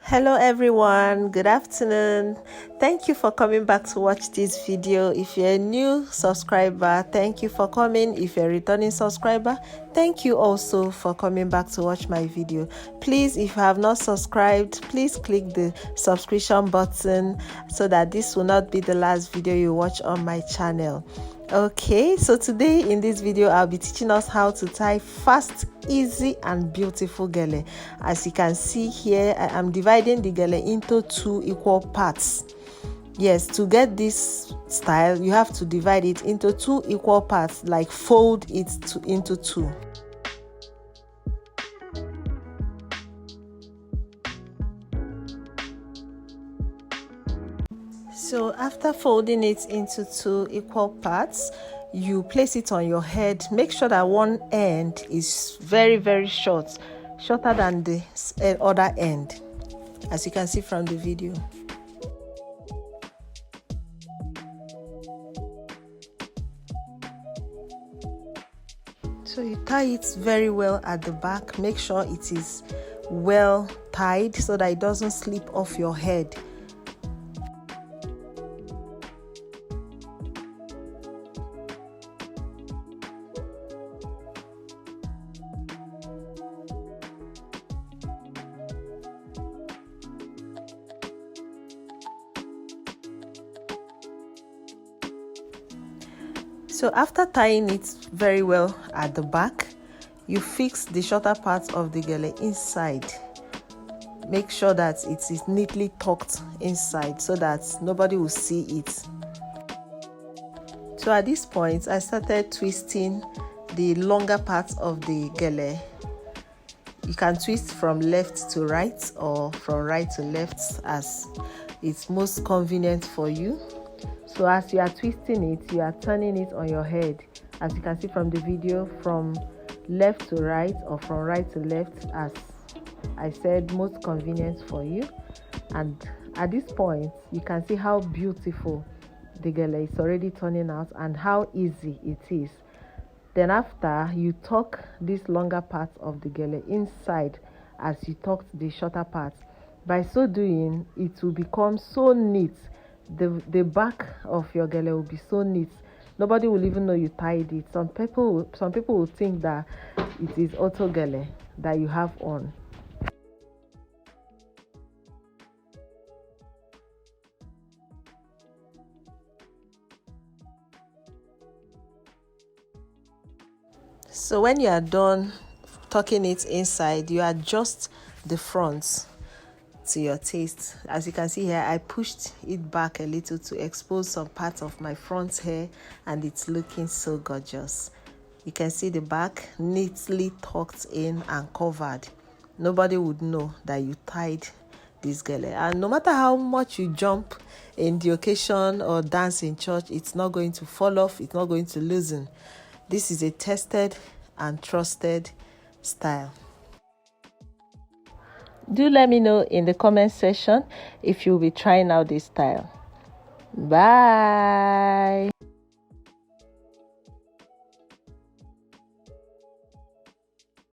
Hello everyone, good afternoon. Thank you for coming back to watch this video. If you're a new subscriber, thank you for coming. If you're a returning subscriber, thank you also for coming back to watch my video. Please, if you have not subscribed, please click the subscription button so that this will not be the last video you watch on my channel. Okay, so today in this video I'll be teaching us how to tie fast, easy and beautiful gele. As you can see here, I am dividing the gele into two equal parts. Yes, to get this style you have to divide it into two equal parts, like fold it into two. So after folding it into two equal parts, you place it on your head. Make sure that one end is very short, shorter than the other end, as you can see from the video. So you tie it very well at the back. Make sure it is well tied so that it doesn't slip off your head. So after tying it very well at the back, you fix the shorter part of the gele inside. Make sure that it is neatly tucked inside so that nobody will see it. So at this point, I started twisting the longer part of the gele. You can twist from left to right or from right to left as it's most convenient for you. So as you are twisting it, you are turning it on your head, as you can see from the video, from left to right or from right to left, as I said, most convenient for you. And at this point, you can see how beautiful the gele is already turning out and how easy it is. Then after, you tuck this longer part of the gele inside as you tucked the shorter part. By so doing, it will become so neat. The back of your gele will be so neat. Nobody will even know you tied it. Some people will think that it is auto gele that you have on. So when you are done tucking it inside, you adjust the front to your taste. As you can see here, I pushed it back a little to expose some parts of my front hair, and it's looking so gorgeous. You can see the back neatly tucked in and covered. Nobody would know that you tied this gele, and no matter how much you jump in the occasion or dance in church, it's not going to fall off, it's not going to loosen. This is a tested and trusted style. Do let me know in the comment section if you'll be trying out this style. Bye.